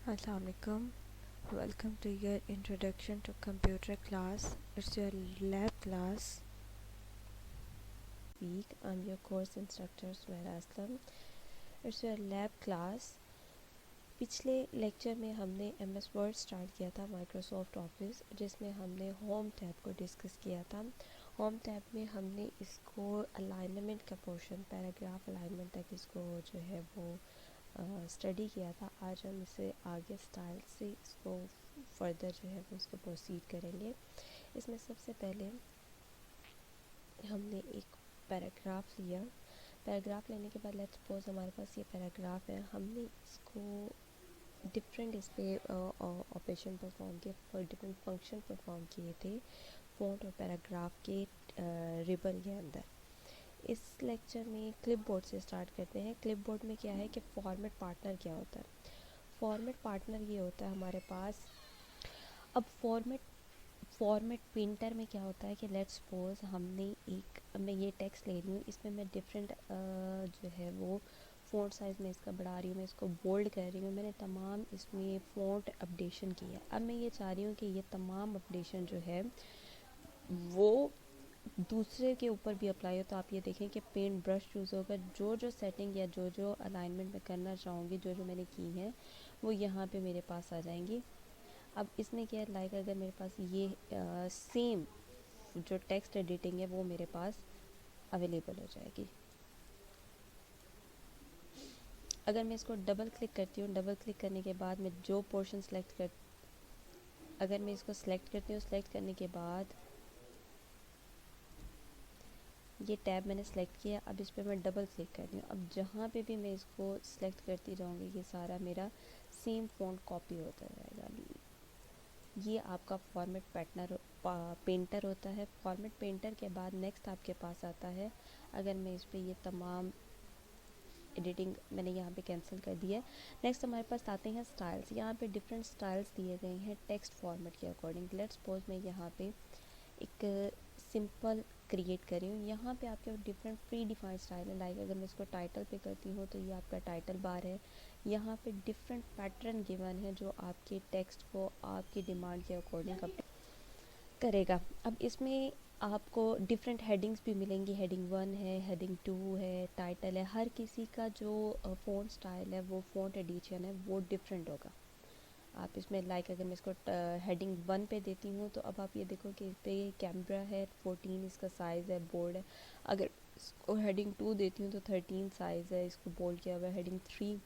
Assalamualaikum. Welcome to your introduction to computer class. It's your lab class week. I'm your course instructor Suhaila Aslam. It's your lab class. पिछले lecture में हमने MS word start किया था Microsoft office, जिसमें हमने home tab को discuss किया था। होम टैब में हमने इसको अलाइनमेंट का पोर्शन, पैराग्राफ अलाइनमेंट तक इसको जो है वो स्टडी किया था। आज हम इसे आगे स्टाइल से इसको फर्दर जो है वो इसको प्रोसीड करेंगे। इसमें सबसे पहले हमने एक पैराग्राफ लिया। पैराग्राफ लेने के बाद लेट्स सपोज हमारे पास ये पैराग्राफ है। हमने इसको डिफरेंट इस पर ऑपरेशन परफॉर्म किए, और डिफरेंट फंक्शन परफॉर्म किए थे फ़ॉन्ट और पैराग्राफ के रिबन के अंदर। इस लेक्चर में क्लिपबोर्ड से स्टार्ट करते हैं। क्लिपबोर्ड में क्या है कि फॉर्मेट पार्टनर क्या होता है। फॉर्मेट पार्टनर ये होता है हमारे पास। अब फॉर्मेट प्रिंटर में क्या होता है कि लेट्स सपोज मैं ये टेक्स्ट ले रही हूँ, इसमें मैं डिफरेंट जो है वो फ़ॉन्ट साइज़ में इसका बढ़ा रही हूँ, मैं इसको बोल्ड कर रही हूँ, मैंने तमाम इसमें फ़ॉन्ट अपडेशन किया। अब मैं ये चाह रही हूँ कि ये तमाम अपडेशन जो है वो दूसरे के ऊपर भी अप्लाई हो। तो आप ये देखें कि पेंट ब्रश चूज़ होगा, जो जो सेटिंग या जो जो अलाइनमेंट में करना चाहूँगी, जो जो मैंने की है वो यहाँ पे मेरे पास आ जाएंगी। अब इसमें क्या है, लाइक अगर मेरे पास ये सेम जो टेक्स्ट एडिटिंग है वो मेरे पास अवेलेबल हो जाएगी। अगर मैं इसको डबल क्लिक करती हूँ, डबल क्लिक करने के बाद मैं जो पोर्शन अगर मैं इसको सेलेक्ट करती हूँ, सेलेक्ट करने के बाद ये टैब मैंने सेलेक्ट किया। अब इस पर मैं डबल क्लिक कर रही हूँ। अब जहाँ पे भी मैं इसको सेलेक्ट करती जाऊँगी, ये सारा मेरा सेम फ़ॉन्ट कॉपी होता जाएगा। ये आपका फॉर्मेट पेंटर होता है। फॉर्मेट पेंटर के बाद नेक्स्ट आपके पास आता है, अगर मैं इस पर ये तमाम एडिटिंग मैंने यहाँ पे कैंसिल कर दिया है। नेक्स्ट हमारे पास आते हैं स्टाइल्स। यहाँ पे डिफरेंट स्टाइल्स दिए गए हैं टेक्स्ट फॉर्मेट के अकॉर्डिंग। लेट्स सपोज मैं यहाँ पे एक सिंपल क्रिएट कर रही हूँ। यहाँ पे आपके डिफरेंट प्री डिफाइंड स्टाइल है। लाइक अगर मैं इसको टाइटल पे करती हूँ तो ये आपका टाइटल बार है। यहाँ पे डिफरेंट पैटर्न गिवन है जो आपके टेक्स्ट को आपकी डिमांड के अकॉर्डिंग करेगा। अब इसमें आपको डिफरेंट हेडिंग्स भी मिलेंगी। हेडिंग 1 है, हेडिंग 2 है, टाइटल है। हर किसी का जो फ़ॉन्ट स्टाइल है, वो फ़ॉन्ट एडिशन है, वो डिफरेंट होगा। आप इसमें लाइक अगर मैं इसको हेडिंग 1 पे देती हूँ तो अब आप ये देखो कि इस पर कैमरा है 14 इसका साइज़ है, बोल्ड है। अगर इसको हेडिंग 2 देती हूँ तो 13 साइज़ है, इसको बोल्ड किया हुआ है। हेडिंग 3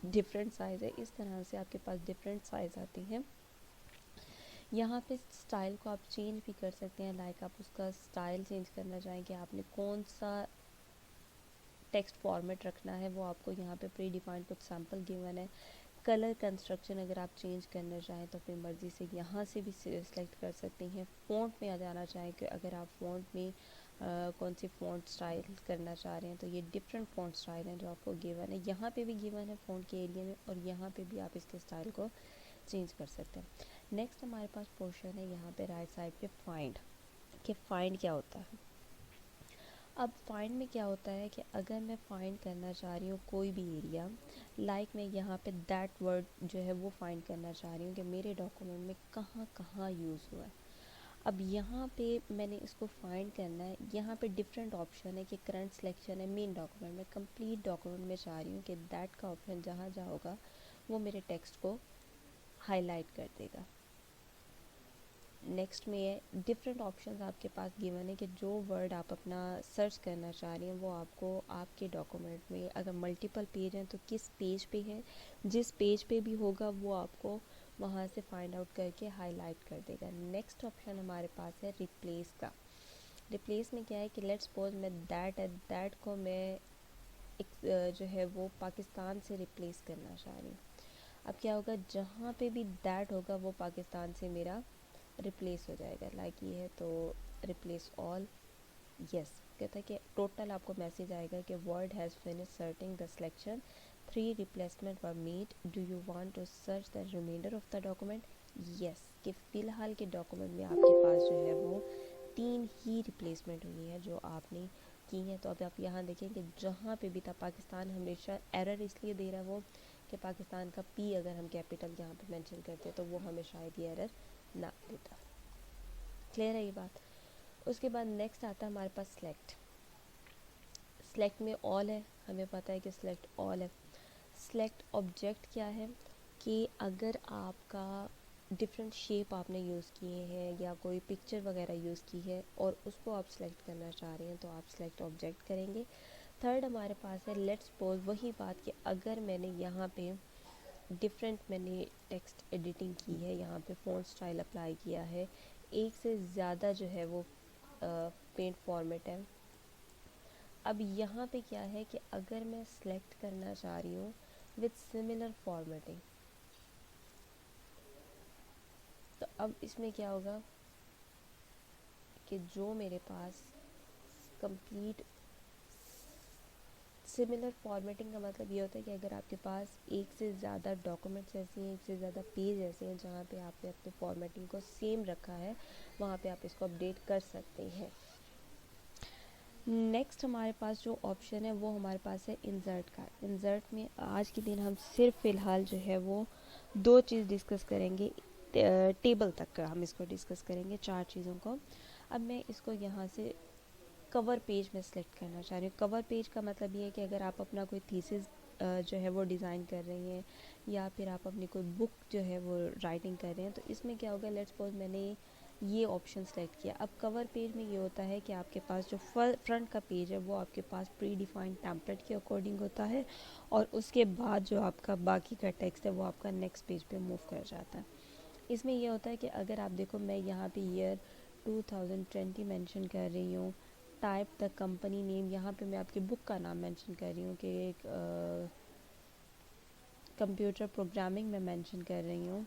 डिफरेंट साइज़ है। इस तरह से आपके पास डिफरेंट साइज़ आती हैं। यहाँ पे स्टाइल को आप चेंज भी कर सकते हैं। लाइक आप उसका स्टाइल चेंज करना चाहें कि आपने कौन सा टेक्स्ट फॉर्मेट रखना है, वो आपको यहाँ पे प्री डिफाइंड कुछ सैम्पल गिवन है। कलर कंस्ट्रक्शन अगर आप चेंज करना चाहें तो अपनी मर्ज़ी से यहाँ से भी सिलेक्ट कर सकते हैं। फ़ॉन्ट में आ जाना चाहें कि अगर आप फ़ॉन्ट में कौन सी फ़ॉन्ट स्टाइल करना चाह रहे हैं तो ये डिफरेंट फ़ॉन्ट स्टाइल हैं जो आपको गिवन है। यहाँ पे भी गिवन है फ़ॉन्ट के एरिया में, और यहाँ पे भी आप इसके स्टाइल को चेंज कर सकते हैं। नेक्स्ट हमारे पास पोर्शन है यहाँ पे राइट साइड पे फाइंड, कि फाइंड क्या होता है। अब फाइंड में क्या होता है कि अगर मैं फाइंड करना चाह रही हूँ कोई भी एरिया, लाइक मैं यहाँ पे दैट वर्ड जो है वो फाइंड करना चाह रही हूँ कि मेरे डॉक्यूमेंट में कहाँ कहाँ यूज़ हुआ है। अब यहाँ पे मैंने इसको फाइंड करना है। यहाँ पे डिफरेंट ऑप्शन है कि करंट सिलेक्शन है, मेन डॉक्यूमेंट में, कंप्लीट डॉक्यूमेंट में चाह रही हूँ कि दैट का ऑप्शन जहाँ जहाँ होगा वो मेरे टेक्स्ट को हाईलाइट कर देगा। नेक्स्ट में है डिफरेंट ऑप्शंस आपके पास गिवन है कि जो वर्ड आप अपना सर्च करना चाह रही हैं वो आपको आपके डॉक्यूमेंट में, अगर मल्टीपल पेज हैं तो किस पेज पे है, जिस पेज पे भी होगा वो आपको वहाँ से फाइंड आउट करके हाईलाइट कर देगा। नेक्स्ट ऑप्शन हमारे पास है रिप्लेस का। रिप्लेस में क्या है कि लेट्स सपोज मैं दैट को मैं एक जो है वो पाकिस्तान से रिप्लेस करना चाह रही हूँ। अब क्या होगा, जहाँ पे भी दैट होगा वो पाकिस्तान से मेरा रिप्लेस हो जाएगा। लाइक ये है तो रिप्लेस ऑल, यस कहता है कि टोटल आपको मैसेज आएगा कि Word has finish searching the selection, 3 replacement were made, do you want to search the remainder of the document. Yes, कि फ़िलहाल के डॉक्यूमेंट में आपके पास जो है वो 3 ही रिप्लेसमेंट हुई है जो आपने की है। तो अब आप यहाँ देखें कि जहाँ पे भी था पाकिस्तान, हमेशा एरर इसलिए दे रहा है वो कि पाकिस्तान का पी अगर हम कैपिटल यहाँ पे मेंशन करते तो वो हमें शायद ये एरर ना देता। क्लियर है ये बात। उसके बाद नेक्स्ट आता है हमारे पास सिलेक्ट। सिलेक्ट में ऑल है, हमें पता है कि सिलेक्ट ऑल है। सिलेक्ट ऑब्जेक्ट क्या है कि अगर आपका डिफरेंट शेप आपने यूज़ किए हैं या कोई पिक्चर वगैरह यूज़ की है और उसको आप सिलेक्ट करना चाह रहे हैं तो आप सिलेक्ट ऑब्जेक्ट करेंगे। थर्ड हमारे पास है लेट्स सपोज, वही बात कि अगर मैंने यहाँ पे डिफरेंट मैंने टेक्स्ट एडिटिंग की है, यहाँ पे फ़ॉन्ट स्टाइल अप्लाई किया है, एक से ज़्यादा जो है वो पेंट फॉर्मेट है। अब यहाँ पे क्या है कि अगर मैं सिलेक्ट करना चाह रही हूँ विथ सिमिलर फॉर्मेटिंग, तो अब इसमें क्या होगा कि जो मेरे पास कंप्लीट सिमिलर फॉर्मेटिंग का मतलब ये होता है कि अगर आपके पास एक से ज़्यादा डॉक्यूमेंट्स ऐसी हैं, एक से ज़्यादा पेज ऐसे हैं जहाँ पे आपने अपनी फॉर्मेटिंग को सेम रखा है, वहाँ पे आप इसको अपडेट कर सकते हैं। नेक्स्ट हमारे पास जो ऑप्शन है वो हमारे पास है इंसर्ट का। इंसर्ट में आज के दिन हम सिर्फ फ़िलहाल जो है वो दो चीज़ डिस्कस करेंगे, टेबल तक का हम इसको डिस्कस करेंगे, चार चीज़ों को। अब मैं इसको यहाँ से कवर पेज में सिलेक्ट करना चाह रही हूँ। कवर पेज का मतलब ये है कि अगर आप अपना कोई थीसिस जो है वो डिज़ाइन कर रही हैं या फिर आप अपनी कोई बुक जो है वो राइटिंग कर रहे हैं, तो इसमें क्या होगा, लेट्स सपोज मैंने ये ऑप्शन सेलेक्ट किया। अब कवर पेज में ये होता है कि आपके पास जो फ्रंट का पेज है वो आपके पास प्री डिफाइंड टेम्पलेट के अकॉर्डिंग होता है और उसके बाद जो आपका बाकी का टेक्स्ट है वो आपका नेक्स्ट पेज पे मूव कर जाता है। इसमें यह होता है कि अगर आप देखो, मैं यहाँ पे ईयर 2020 मेंशन कर रही हूँ, टाइप द कंपनी नेम, यहाँ पे मैं आपकी बुक का नाम मेंशन कर रही हूँ कि एक कंप्यूटर प्रोग्रामिंग में मेंशन कर रही हूँ,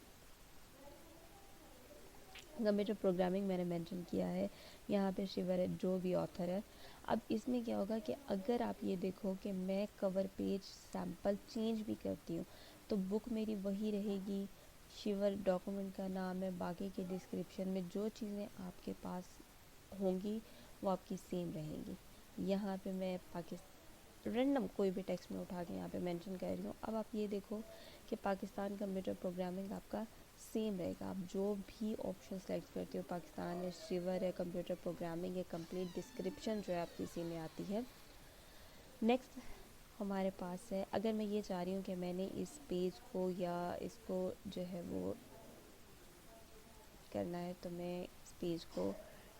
कंप्यूटर प्रोग्रामिंग मैंने मेंशन किया है, यहाँ पे शिवर है जो भी ऑथर है। अब इसमें क्या होगा कि अगर आप ये देखो कि मैं कवर पेज सैम्पल चेंज भी करती हूँ तो बुक मेरी वही रहेगी, शिवर डॉक्यूमेंट का नाम है, बाकी के डिस्क्रिप्शन में जो चीज़ें आपके पास होंगी वो आपकी सेम रहेंगी। यहाँ पे मैं रैंडम कोई भी टेक्स्ट में उठा के यहाँ पे मेंशन कर रही हूँ। अब आप ये देखो कि पाकिस्तान कंप्यूटर प्रोग्रामिंग आपका सेम रहेगा। आप जो भी ऑप्शन सेलेक्ट करते हो, पाकिस्तान है, शिवर है, कंप्यूटर प्रोग्रामिंग है, कंप्लीट डिस्क्रिप्शन जो है आपकी इसी में आती है। नेक्स्ट हमारे पास है, अगर मैं ये चाह रही हूँ कि मैंने इस पेज को या इसको जो है वो करना है तो मैं इस पेज को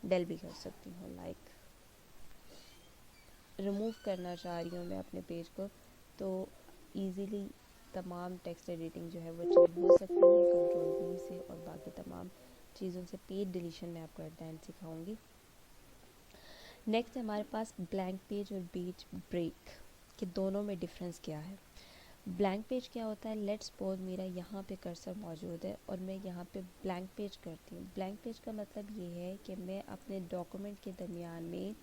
डेल भी कर सकती हूँ, लाइक रिमूव करना चाह रही हूँ मैं अपने पेज को, तो इजीली तमाम टेक्स्ट एडिटिंग जो है वो चीज़ हो सकती है कंट्रोल V से, और बाकी तमाम चीज़ों से पेज डिलीशन में आपको एट द एंड सिखाऊंगी। नेक्स्ट हमारे पास ब्लैंक पेज और पेज ब्रेक के दोनों में डिफरेंस क्या है। ब्लैंक पेज क्या होता है, लेट्स सपोज मेरा यहाँ पे कर्सर मौजूद है और मैं यहाँ पे ब्लैंक पेज करती हूँ। ब्लैंक पेज का मतलब ये है कि मैं अपने डॉक्यूमेंट के दरमियान में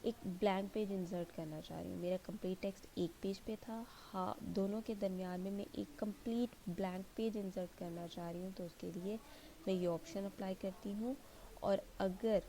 एक ब्लैंक पेज इंसर्ट करना चाह रही हूँ। मेरा कंप्लीट टेक्स्ट एक पेज पे था, हाँ, दोनों के दरमियान में मैं एक कंप्लीट ब्लैंक पेज इंसर्ट करना चाह रही हूँ, तो उसके लिए मैं ये ऑप्शन अप्लाई करती हूँ। और अगर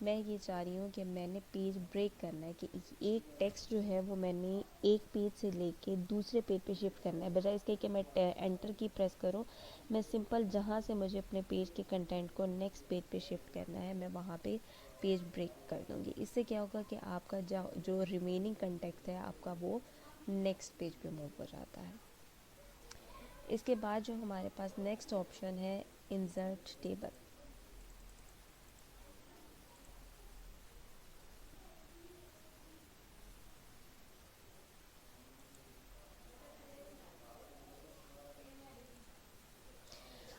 मैं ये चाह रही हूँ कि मैंने पेज ब्रेक करना है, कि एक टेक्स्ट जो है वो मैंने एक पेज से लेके दूसरे पेज पे शिफ्ट करना है, बजाय इसके कि मैं एंटर की प्रेस करूँ, मैं सिंपल जहाँ से मुझे अपने पेज के कंटेंट को नेक्स्ट पेज पे शिफ्ट करना है मैं वहाँ पे पेज ब्रेक कर दूँगी। इससे क्या होगा कि आपका जो रिमेनिंग कंटेंट है आपका वो नेक्स्ट पेज पे मूव हो जाता है। इसके बाद जो हमारे पास नेक्स्ट ऑप्शन है इंसर्ट टेबल।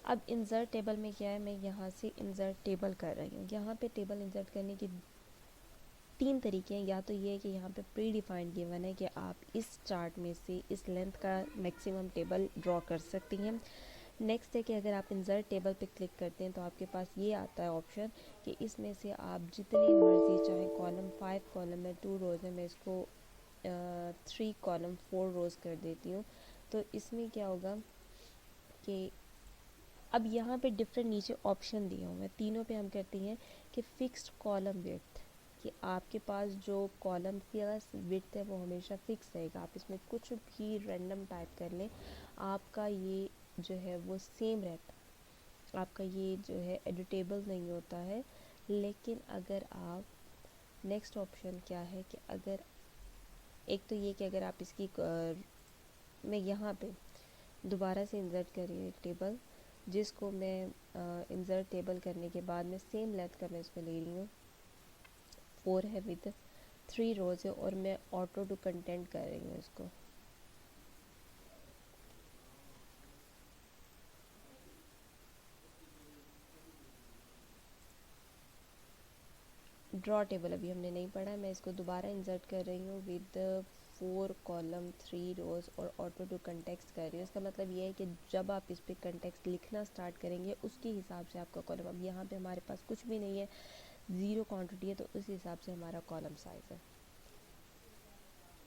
अब इंसर्ट टेबल में क्या है, मैं यहाँ से इंसर्ट टेबल कर रही हूँ। यहाँ पे टेबल इंसर्ट करने की तीन तरीके हैं। या तो ये है कि यहाँ पे प्री डिफाइंड गिवन है कि आप इस चार्ट में से इस लेंथ का मैक्सिमम टेबल ड्रॉ कर सकती हैं। नेक्स्ट है कि अगर आप इंसर्ट टेबल पे क्लिक करते हैं तो आपके पास ये आता है ऑप्शन कि इसमें से आप जितनी मर्जी, चाहे कॉलम 5 कॉलम है, 2 रोज़ है, मैं इसको 3 कॉलम 4 रोज़ कर देती हूँ। तो इसमें क्या होगा कि अब यहाँ पे डिफरेंट नीचे ऑप्शन दिए हुए हैं, तीनों पे हम करते हैं कि फिक्स्ड कॉलम विड्थ, कि आपके पास जो कॉलम की विड्थ है वो हमेशा फिक्स रहेगा। आप इसमें कुछ भी रैंडम टाइप कर लें, आपका ये जो है वो सेम रहता है, आपका ये जो है एडिटेबल नहीं होता है। लेकिन अगर आप नेक्स्ट ऑप्शन क्या है कि अगर एक तो ये कि अगर आप इसकी मैं यहाँ पे दोबारा से इंसर्ट कर रही हूँ एक टेबल, जिसको मैं इंसर्ट टेबल करने के बाद मैं सेम लेंथ का मैं इसको ले रही हूँ, 4 है विद 3 रोज है, और मैं ऑटो टू कंटेंट कर रही हूँ इसको। ड्रॉ टेबल अभी हमने नहीं पढ़ा है, मैं इसको दोबारा इंसर्ट कर रही हूँ विद 4 कॉलम 3 रोज और ऑटो टू कंटेक्स्ट कर रही हूँ। इसका मतलब ये है कि जब आप इस पर कंटेक्स्ट लिखना स्टार्ट करेंगे उसके हिसाब से आपका कॉलम, अब यहाँ पे हमारे पास कुछ भी नहीं है, 0 क्वांटिटी है, तो उस हिसाब से हमारा कॉलम साइज है।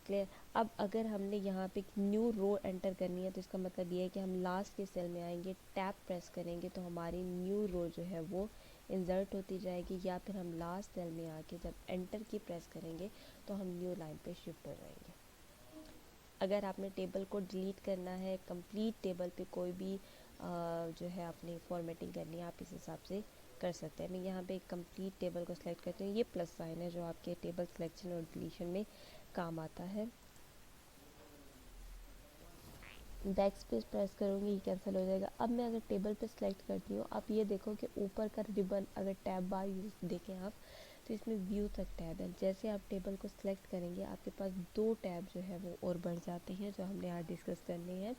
क्लियर। अब अगर हमने यहाँ पे एक न्यू रो एंटर करनी है तो इसका मतलब ये है कि हम लास्ट के सेल में आएंगे, टैब प्रेस करेंगे तो हमारी न्यू रो जो है वो इंसर्ट होती जाएगी, या फिर हम लास्ट सेल में आके जब एंटर की प्रेस करेंगे तो हम न्यू लाइन पे शिफ्ट हो जाएंगे। अगर आपने टेबल को डिलीट करना है, कंप्लीट टेबल पे कोई भी जो है अपनी फॉर्मेटिंग करनी है, आप इस हिसाब से कर सकते हैं। मैं यहाँ पे एक कंप्लीट टेबल को सिलेक्ट करती हूँ, ये प्लस साइन है जो आपके टेबल सिलेक्शन और डिलीशन में काम आता है। बैक स्पेस प्रेस करूँगी, ये कैंसिल हो जाएगा। अब मैं अगर टेबल पे सिलेक्ट करती हूँ, आप ये देखो कि ऊपर का रिबन, अगर टैब बार देखें आप तो इसमें व्यू तक टैब है। जैसे आप टेबल को सिलेक्ट करेंगे आपके पास 2 टैब जो है वो और बढ़ जाते हैं, जो हमने आज डिस्कस करनी है।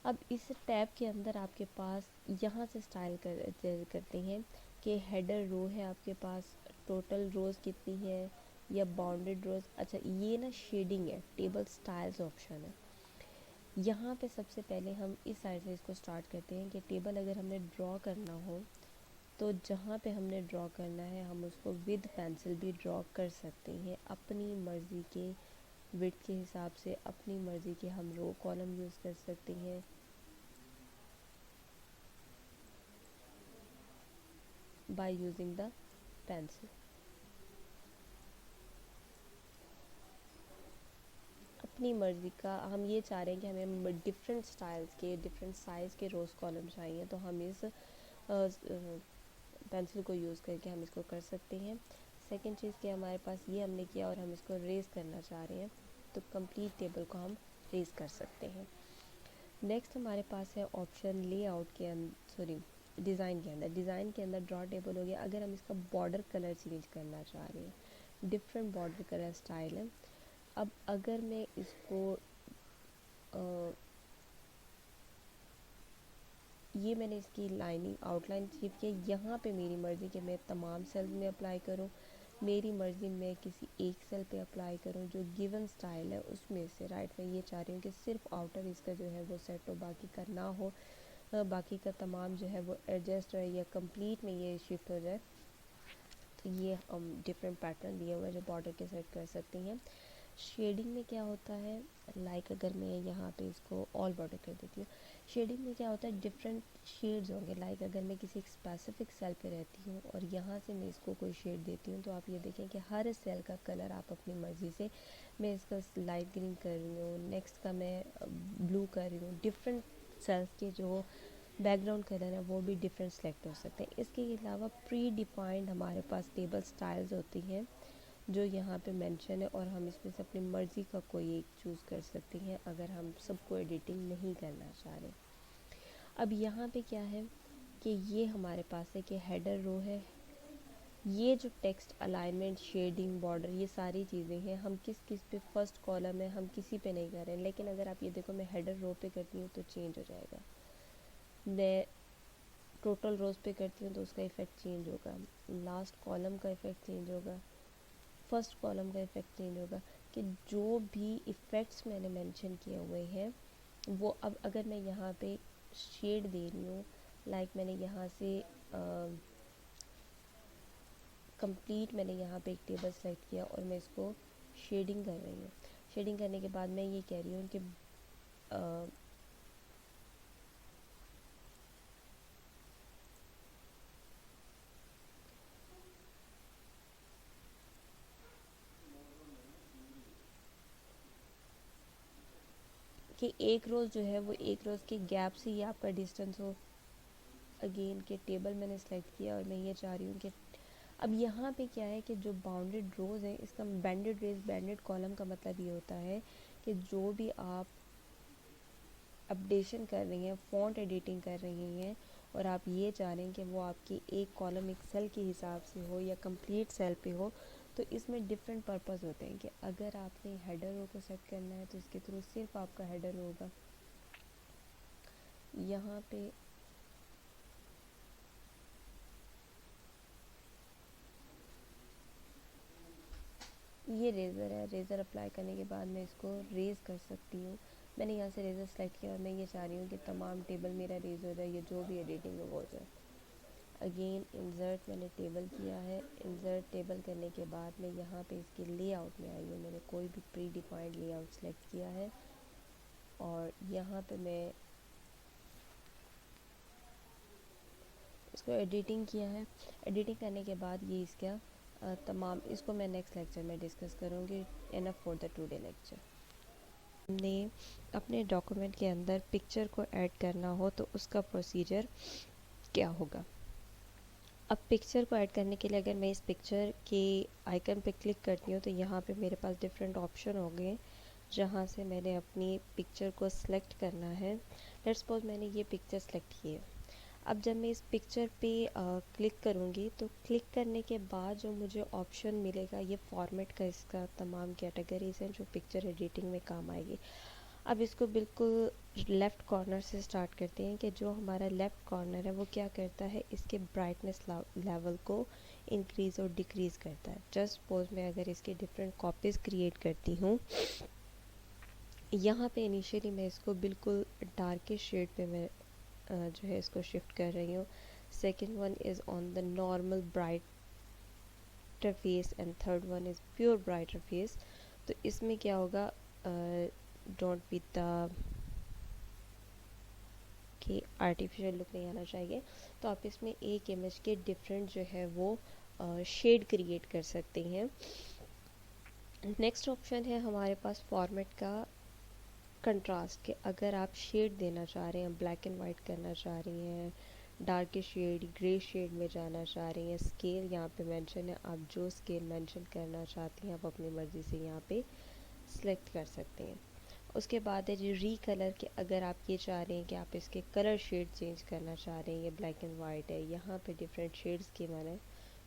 अब इस टैब के अंदर आपके पास यहाँ से स्टाइल करते हैं कि हेडर रो है आपके पास, टोटल रोज़ कितनी है, या बाउंडेड रोज़। अच्छा, ये ना शेडिंग है, टेबल स्टाइल्स ऑप्शन है। यहाँ पे सबसे पहले हम इस साइड से इसको स्टार्ट करते हैं कि टेबल अगर हमने ड्रॉ करना हो तो जहाँ पे हमने ड्रॉ करना है हम उसको विद पेंसिल भी ड्रॉ कर सकते हैं, अपनी मर्ज़ी के विड्थ के हिसाब से, अपनी मर्ज़ी के हम रो कॉलम यूज़ कर सकते हैं बाय यूजिंग द पेंसिल। अपनी मर्ज़ी का हम ये चाह रहे हैं कि हमें डिफरेंट स्टाइल्स के, डिफरेंट साइज़ के रोज़ कॉलम चाहिए, तो हम इस पेंसिल को यूज़ करके हम इसको कर सकते हैं। सेकंड चीज़ कि हमारे पास ये हमने किया और हम इसको रेज़ करना चाह रहे हैं, तो कंप्लीट टेबल को हम रेज़ कर सकते हैं। नेक्स्ट हमारे पास है ऑप्शन लेआउट के अंदर, सॉरी डिज़ाइन के अंदर। डिज़ाइन के अंदर ड्रॉ टेबल हो गया। अगर हम इसका बॉर्डर कलर चेंज करना चाह रहे हैं, डिफरेंट बॉर्डर कलर स्टाइल है। अब अगर मैं इसको ये मैंने इसकी लाइनिंग आउटलाइन अचीव किया, यहाँ पे मेरी मर्ज़ी कि मैं तमाम सेल्स में अप्लाई करूँ, मेरी मर्ज़ी मैं किसी एक सेल पे अप्लाई करूँ जो गिवन स्टाइल है उसमें से। राइट, मैं ये चाह रही हूँ कि सिर्फ आउटर इसका जो है वो सेट हो, बाकी का ना हो, बाकी का तमाम जो है वो एडजस्ट रहे या कंप्लीट में ये शिफ्ट हो जाए। तो ये हम डिफरेंट पैटर्न दिए हुए जो बॉर्डर के सेट कर सकती हैं। शेडिंग में क्या होता है, अगर मैं यहाँ पे इसको ऑल बॉर्डर कर देती हूँ, शेडिंग में क्या होता है, डिफरेंट शेड्स होंगे। अगर मैं किसी एक स्पेसिफिक सेल पे रहती हूँ और यहाँ से मैं इसको कोई शेड देती हूँ, तो आप ये देखें कि हर सेल का कलर आप अपनी मर्ज़ी से, मैं इसका लाइट ग्रीन कर रही हूँ, नेक्स्ट का मैं ब्लू कर रही हूँ, डिफरेंट सेल्स के जो बैकग्राउंड कलर है वो भी डिफरेंट सेलेक्ट हो सकते हैं। इसके अलावा प्री डिफाइंड हमारे पास टेबल स्टाइल्स होती हैं जो यहाँ पे मेंशन है, और हम इसमें से अपनी मर्ज़ी का कोई एक चूज़ कर सकते हैं अगर हम सबको एडिटिंग नहीं करना चाह रहे। अब यहाँ पे क्या है कि ये हमारे पास है कि हेडर रो है, ये जो टेक्स्ट अलाइनमेंट, शेडिंग, बॉर्डर, ये सारी चीज़ें हैं, हम किस किस पे, फर्स्ट कॉलम है, हम किसी पे नहीं कर रहे हैं। लेकिन अगर आप ये देखो मैं हेडर रो पे करती हूँ तो चेंज हो जाएगा, मैं टोटल रोज़ पे करती हूँ तो उसका इफ़ेक्ट चेंज होगा, लास्ट कॉलम का इफ़ेक्ट चेंज होगा, फर्स्ट कॉलम का इफ़ेक्ट चेंज होगा। कि जो भी इफ़ेक्ट्स मैंने मेंशन किए हुए हैं वो अब अगर मैं यहाँ पे शेड दे रही हूँ, मैंने यहाँ से कंप्लीट मैंने यहाँ पे एक टेबल सेलेक्ट किया और मैं इसको शेडिंग कर रही हूँ। शेडिंग करने के बाद मैं ये कह रही हूँ कि कि एक रोज़ जो है वो एक रोज़ के गैप से ही आपका डिस्टेंस हो। अगेन के टेबल मैंने सेलेक्ट किया और मैं ये चाह रही हूँ कि अब यहाँ पे क्या है कि जो बाउंडेड रोज़ है, इसका बैंडेड रेज बैंडेड कॉलम का मतलब ये होता है कि जो भी आप अपडेशन कर रही हैं, फ़ॉन्ट एडिटिंग कर रही हैं और आप ये चाह रहे हैं कि वो आपकी एक कॉलम एक सेल के हिसाब से हो या कंप्लीट सेल पे हो, तो इसमें डिफरेंट पर्पस होते हैं कि अगर आपने हेडर रो को सेट करना है तो इसके थ्रू सिर्फ आपका हेडर होगा। यहाँ पे ये रेज़र है, रेज़र अप्लाई करने के बाद मैं इसको रेज़ कर सकती हूँ। मैंने यहाँ से रेज़र सेलेक्ट किया और मैं ये चाह रही हूँ कि तमाम टेबल मेरा रेज़ हो जाए, ये जो भी एडिटिंग है वो हो जाए। अगेन इंसर्ट मैंने टेबल किया है। इंसर्ट टेबल करने के बाद मैं यहाँ पे इसके लेआउट में आई हूँ। मैंने कोई भी प्री डिफाइंड लेआउट सेलेक्ट किया है और यहाँ पे मैं इसको एडिटिंग किया है। एडिटिंग करने के बाद ये इसका तमाम, इसको मैं नेक्स्ट लेक्चर में डिस्कस करूँगी। Enough for the today lecture. हमने अपने डॉक्यूमेंट के अंदर पिक्चर को ऐड करना हो तो उसका प्रोसीजर क्या होगा। अब पिक्चर को ऐड करने के लिए अगर मैं इस पिक्चर के आइकन पे क्लिक करती हूँ तो यहाँ पे मेरे पास डिफरेंट ऑप्शन हो गए जहाँ से मैंने अपनी पिक्चर को सिलेक्ट करना है। लेट्स सपोज मैंने ये पिक्चर सेलेक्ट की है। अब जब मैं इस पिक्चर पे क्लिक करूँगी तो क्लिक करने के बाद जो मुझे ऑप्शन मिलेगा, ये फॉर्मेट का इसका तमाम कैटेगरीज हैं जो पिक्चर एडिटिंग में काम आएगी। अब इसको बिल्कुल लेफ़्ट कॉर्नर से स्टार्ट करते हैं कि जो हमारा लेफ़्ट कॉर्नर है वो क्या करता है, इसके ब्राइटनेस लेवल को इंक्रीज़ और डिक्रीज़ करता है। जस्ट सपोज मैं अगर इसके डिफरेंट कॉपीज़ क्रिएट करती हूँ, यहाँ पे इनिशियली मैं इसको बिल्कुल डार्केस्ट शेड पे मैं जो है इसको शिफ्ट कर रही हूँ। Second one is on the normal brighter face and third one is pure brighter face. तो इसमें क्या होगा, डोंट बी द कि आर्टिफिशियल लुक नहीं आना चाहिए, तो आप इसमें एक इमेज के डिफरेंट जो है वो शेड क्रिएट कर सकते हैं। नेक्स्ट ऑप्शन है हमारे पास फॉर्मेट का कंट्रास्ट, के अगर आप शेड देना चाह रहे हैं, ब्लैक एंड वाइट करना चाह रही हैं, डार्क शेड ग्रे शेड में जाना चाह रही हैं, स्केल यहाँ पे मेंशन है, आप जो स्केल मेंशन करना चाहती हैं आप अपनी मर्ज़ी से यहाँ पे सिलेक्ट कर सकते हैं। उसके बाद है जी री कलर के, अगर आप ये चाह रहे हैं कि आप इसके कलर शेड चेंज करना चाह रहे हैं, ये ब्लैक एंड वाइट है, यहाँ पे डिफरेंट शेड्स के मैंने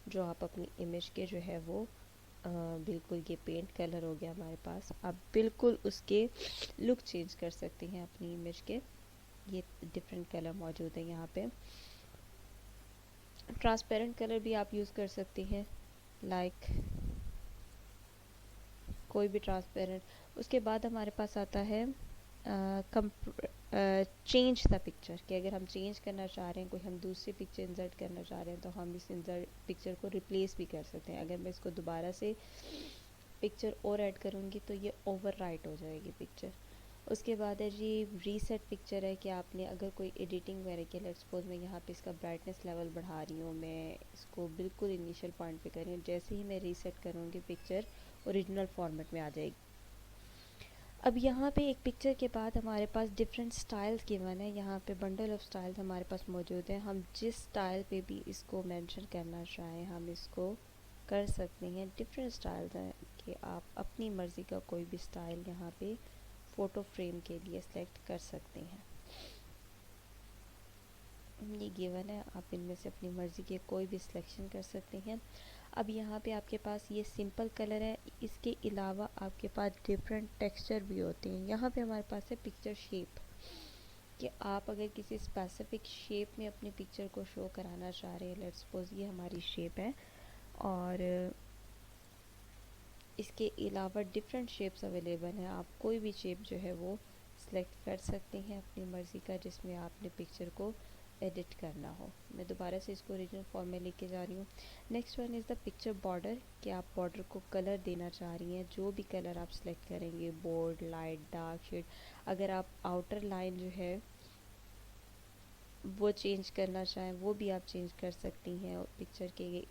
जो आप अपनी इमेज के जो है वो बिल्कुल ये पेंट कलर हो गया हमारे पास, आप बिल्कुल उसके लुक चेंज कर सकते हैं अपनी इमेज के। ये डिफरेंट कलर मौजूद है यहाँ पे। ट्रांसपेरेंट कलर भी आप यूज़ कर सकते हैं, लाइक कोई भी ट्रांसपेरेंट। उसके बाद हमारे पास आता है चेंज द पिक्चर, कि अगर हम चेंज करना चाह रहे हैं, कोई हम दूसरी पिक्चर इंसर्ट करना चाह रहे हैं तो हम इस इंसर्ट पिक्चर को रिप्लेस भी कर सकते हैं। अगर मैं इसको दोबारा से पिक्चर और ऐड करूँगी तो ये ओवर राइट हो जाएगी पिक्चर। उसके बाद है जी रीसेट पिक्चर, है कि आपने अगर कोई एडिटिंग वगैरह के, लेट्स सपोज मैं यहाँ पे इसका ब्राइटनेस लेवल बढ़ा रही हूँ, मैं इसको बिल्कुल इनिशियल पॉइंट पे कर रही हूँ, जैसे ही मैं रीसेट करूँगी पिक्चर ओरिजिनल फॉर्मेट में आ जाएगी। अब यहाँ पे एक पिक्चर के बाद हमारे पास डिफरेंट स्टाइल्स गिवन है। यहाँ पे बंडल ऑफ स्टाइल्स हमारे पास मौजूद हैं। हम जिस स्टाइल पे भी इसको मेंशन करना चाहें हम इसको कर सकते हैं। डिफरेंट स्टाइल्स हैं कि आप अपनी मर्ज़ी का कोई भी स्टाइल यहाँ पे फ़ोटो फ्रेम के लिए सेलेक्ट कर सकते हैं। ये गिवन है, आप इनमें से अपनी मर्ज़ी के कोई भी सिलेक्शन कर सकते हैं। अब यहाँ पे आपके पास ये सिंपल कलर है, इसके अलावा आपके पास डिफरेंट टेक्सचर भी होते हैं। यहाँ पे हमारे पास है पिक्चर शेप, कि आप अगर किसी स्पेसिफिक शेप में अपनी पिक्चर को शो कराना चाह रहे हैं, लेट्स सपोज ये हमारी शेप है और इसके अलावा डिफरेंट शेप्स अवेलेबल हैं। आप कोई भी शेप जो है वो सिलेक्ट कर सकते हैं अपनी मर्ज़ी का, जिसमें आपने पिक्चर को एडिट करना हो। मैं दोबारा से इसको ओरिजिनल फॉर्म में लेके जा रही हूँ। Next one is the picture border, कि आप बॉर्डर को कलर देना चाह रही हैं, जो भी कलर आप सिलेक्ट करेंगे, बोल्ड, लाइट, डार्क शेड। अगर आप आउटर लाइन जो है वो चेंज करना चाहें वो भी आप चेंज कर सकती हैं, और पिक्चर के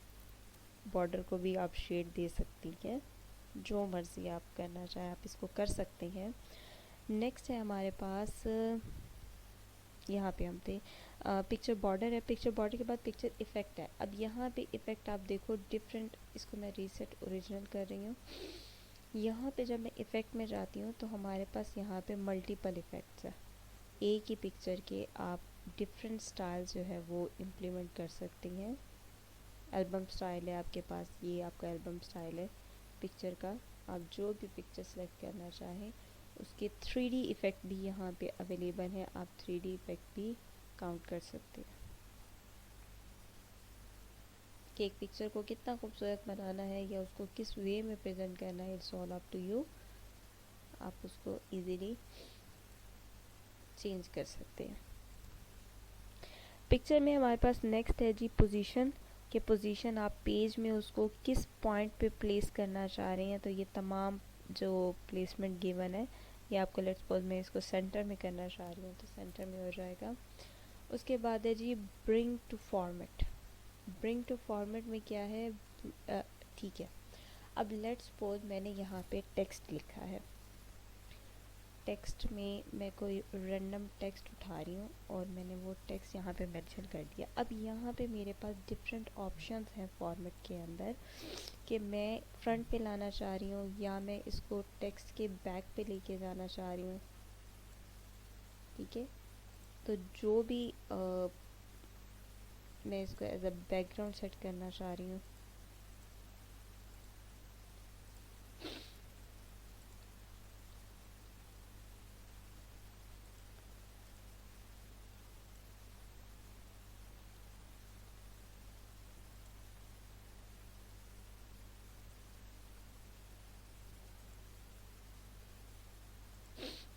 बॉर्डर को भी आप शेड दे सकती हैं, जो मर्ज़ी आप करना चाहें आप इसको कर सकते हैं। नेक्स्ट है हमारे पास यहाँ पे हम थे पिक्चर बॉर्डर है। पिक्चर बॉर्डर के बाद पिक्चर इफ़ेक्ट है। अब यहाँ पे इफ़ेक्ट आप देखो डिफरेंट, इसको मैं रीसेट ओरिजिनल कर रही हूँ। यहाँ पे जब मैं इफ़ेक्ट में जाती हूँ तो हमारे पास यहाँ पे मल्टीपल इफ़ेक्ट्स है। एक ही पिक्चर के आप डिफरेंट स्टाइल जो है वो इम्प्लीमेंट कर सकती हैं। एल्बम स्टाइल है आपके पास, ये आपका एल्बम स्टाइल है पिक्चर का। आप जो भी पिक्चर सेलेक्ट करना चाहें उसके 3D इफ़ेक्ट भी यहाँ पे अवेलेबल है। आप 3D इफ़ेक्ट भी काउंट कर सकते हैं कि एक पिक्चर को कितना खूबसूरत बनाना है या उसको किस वे में प्रेजेंट करना है। It's all up to you. आप उसको इजीली चेंज कर सकते हैं। पिक्चर में हमारे पास नेक्स्ट है जी पोजीशन, कि पोजीशन आप पेज में उसको किस पॉइंट पे प्लेस करना चाह रहे हैं। तो ये तमाम जो प्लेसमेंट गिवन है ये आपको, लेट्स सपोज मैं इसको सेंटर में करना चाह रही हूँ तो सेंटर में हो जाएगा। उसके बाद है जी bring to format. Bring to format में क्या है, ठीक है। अब लेट्स सपोज मैंने यहाँ पे टेक्स्ट लिखा है। टेक्स्ट में मैं कोई रैंडम टेक्स्ट उठा रही हूँ और मैंने वो टेक्स्ट यहाँ पे मेंशन कर दिया। अब यहाँ पे मेरे पास डिफरेंट ऑप्शंस हैं फॉर्मेट के अंदर कि मैं फ्रंट पे लाना चाह रही हूँ या मैं इसको टेक्स्ट के बैक पे लेके जाना चाह रही हूँ। ठीक है, तो जो भी मैं इसको एज अ बैकग्राउंड सेट करना चाह रही हूँ।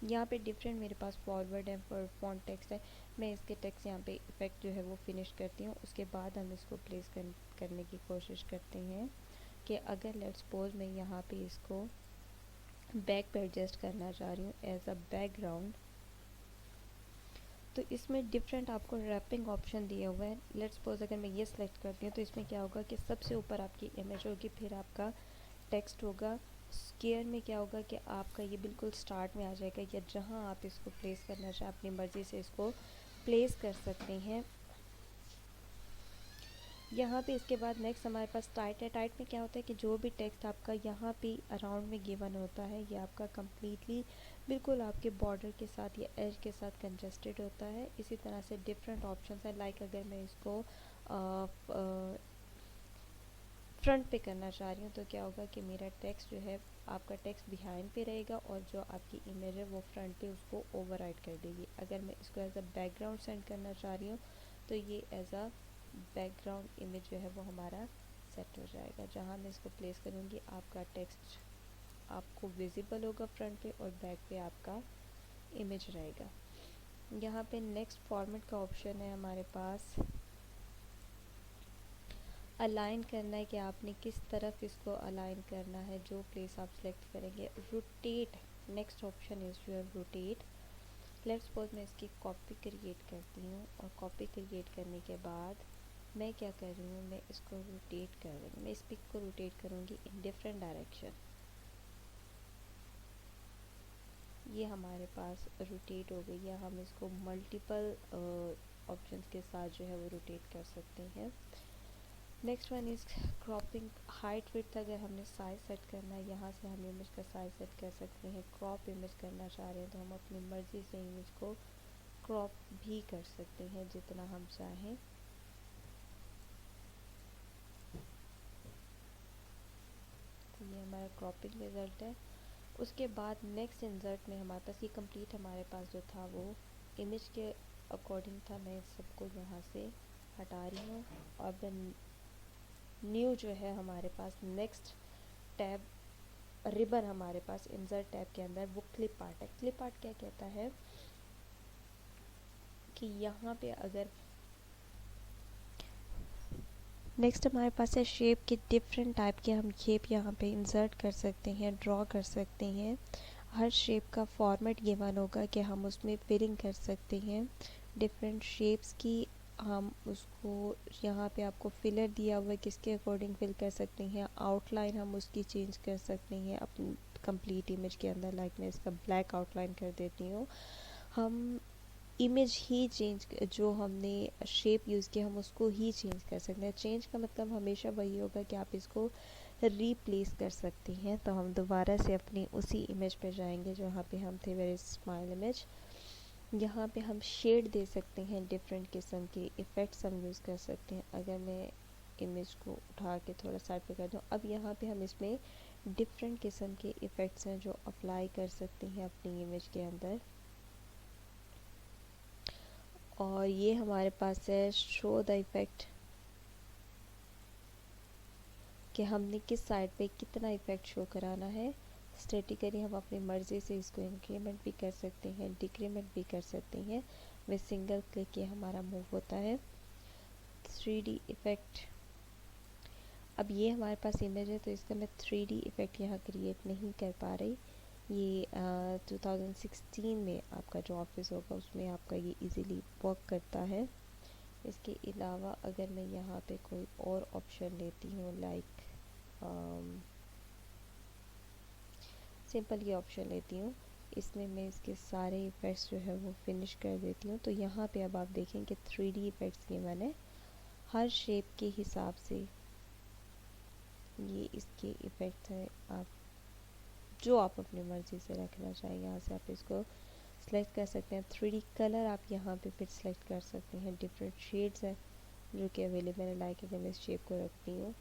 यहाँ पे डिफरेंट मेरे पास फॉरवर्ड है, फॉन्ट टेक्स्ट है। मैं इसके टेक्स्ट यहाँ पे इफेक्ट जो है वो फिनिश करती हूँ। उसके बाद हम इसको प्लेस करने की कोशिश करते हैं कि अगर लेट्स सपोज मैं यहाँ पे इसको बैक पे एडजस्ट करना चाह रही हूँ एज अ बैकग्राउंड, तो इसमें डिफरेंट आपको रैपिंग ऑप्शन दिया हुआ है। लेट्स सपोज अगर मैं ये सिलेक्ट करती हूँ तो इसमें क्या होगा कि सबसे ऊपर आपकी इमेज होगी, फिर आपका टेक्स्ट होगा। स्केयर में क्या होगा कि आपका ये बिल्कुल स्टार्ट में आ जाएगा, या जहाँ आप इसको प्लेस करना चाहें अपनी मर्ज़ी से इसको प्लेस कर सकते हैं। यहाँ पे इसके बाद नेक्स्ट हमारे पास टाइट है। टाइट में क्या होता है कि जो भी टेक्स्ट आपका यहाँ पे अराउंड में गिवन होता है ये आपका कम्प्लीटली बिल्कुल आपके बॉर्डर के साथ या एज के साथ कंजस्टेड होता है। इसी तरह से डिफरेंट ऑप्शंस हैं। लाइक अगर मैं इसको फ्रंट पे करना चाह रही हूँ तो क्या होगा कि मेरा टेक्स्ट जो है, आपका टेक्स्ट बिहाइंड पे रहेगा और जो आपकी इमेज है वो फ्रंट पे उसको ओवरराइड कर देगी। अगर मैं इसको एज अ बैकग्राउंड सेंड करना चाह रही हूँ तो ये एज अ बैकग्राउंड इमेज जो है वो हमारा सेट हो जाएगा। जहाँ मैं इसको प्लेस करूँगी आपका टेक्स्ट आपको विजिबल होगा फ्रंट पे और बैक पे आपका इमेज रहेगा। यहाँ पे नेक्स्ट फॉर्मेट का ऑप्शन है हमारे पास, अलाइन करना है कि आपने किस तरफ इसको अलाइन करना है। जो प्लेस आप सिलेक्ट करेंगे। Rotate, next option is your rotate. Let's suppose मैं इसकी कॉपी क्रिएट करती हूँ और कॉपी क्रिएट करने के बाद मैं क्या कर रही हूँ, मैं इसको रोटेट कर रही हूँ। मैं इस पिक को रोटेट करूँगी इन डिफरेंट डायरेक्शन। ये हमारे पास रोटेट हो गई है। हम इसको मल्टीपल ऑप्शंस के साथ जो है वो रोटेट कर सकते हैं। Next one is cropping, height width. अगर हमने साइज सेट करना है यहाँ से हम इमेज का साइज सेट कर सकते हैं। क्रॉप इमेज करना चाह रहे हैं तो हम अपनी मर्ज़ी से इमेज को क्रॉप भी कर सकते हैं जितना हम चाहें। तो ये हमारा क्रॉपिंग रिज़ल्ट है। उसके बाद नेक्स्ट इंसर्ट में हमारे पास ये कंप्लीट हमारे पास जो था वो इमेज के अकॉर्डिंग था। मैं सबको यहाँ से हटा रही हूँ और देन न्यू जो है हमारे पास नेक्स्ट टैब रिबन हमारे पास इंसर्ट टैब के अंदर वो क्लिप आर्ट है। क्लिप आर्ट क्या कहता है कि यहाँ पे अगर नेक्स्ट हमारे पास है शेप के डिफरेंट टाइप के हम शेप यहाँ पे इंसर्ट कर सकते हैं, ड्रॉ कर सकते हैं। हर शेप का फॉर्मेट गिवन होगा कि हम उसमें फिलिंग कर सकते हैं डिफरेंट शेप्स की। हम उसको यहाँ पे आपको फिलर दिया हुआ है किसके अकॉर्डिंग फिल कर सकते हैं। आउटलाइन हम उसकी चेंज कर सकते हैं, अपनी कंप्लीट इमेज के अंदर, लाइक मैं इसका ब्लैक आउटलाइन कर देती हूँ। हम इमेज ही चेंज, जो हमने शेप यूज़ किया हम उसको ही चेंज कर सकते हैं। चेंज का मतलब हमेशा वही होगा कि आप इसको रिप्लेस कर सकती हैं। तो हम दोबारा से अपनी उसी इमेज पे जाएंगे जहाँ पे हम थे, वेयर इज स्माइल इमेज। यहाँ पे हम शेड दे सकते हैं, डिफरेंट किस्म के इफ़ेक्ट्स हम यूज़ कर सकते हैं। अगर मैं इमेज को उठा के थोड़ा साइड पे कर दूँ, अब यहाँ पे हम इसमें डिफरेंट किस्म के इफ़ेक्ट्स हैं जो अप्लाई कर सकते हैं अपनी इमेज के अंदर। और ये हमारे पास है शो द इफ़ेक्ट, कि हमने किस साइड पे कितना इफ़ेक्ट शो कराना है। स्टैटिकली हम अपनी मर्ज़ी से इसको इंक्रीमेंट भी कर सकते हैं, डिक्रीमेंट भी कर सकते हैं। वे सिंगल क्लिक ये हमारा मूव होता है। 3D इफ़ेक्ट, अब ये हमारे पास इमेज है तो इसका मैं 3D इफ़ेक्ट यहाँ क्रिएट नहीं कर पा रही। ये 2016 में आपका जो ऑफिस होगा उसमें आपका ये इजीली वर्क करता है। इसके अलावा अगर मैं यहाँ पे कोई और ऑप्शन लेती हूँ, लाइक सिंपल ये ऑप्शन लेती हूँ, इसमें मैं इसके सारे इफ़ेक्ट्स जो है वो फिनिश कर देती हूँ। तो यहाँ पे अब आप देखें कि 3D इफ़ेक्ट्स के मैंने हर शेप के हिसाब से ये इसके इफ़ेक्ट है। आप जो आप अपनी मर्ज़ी से रखना चाहें यहाँ से आप इसको सेलेक्ट कर सकते हैं। 3D कलर आप यहाँ पे फिर सेलेक्ट कर सकते हैं। डिफरेंट शेड्स हैं जो कि अवेलेबल है, लाइक अगर मैं इस शेप को रखती हूँ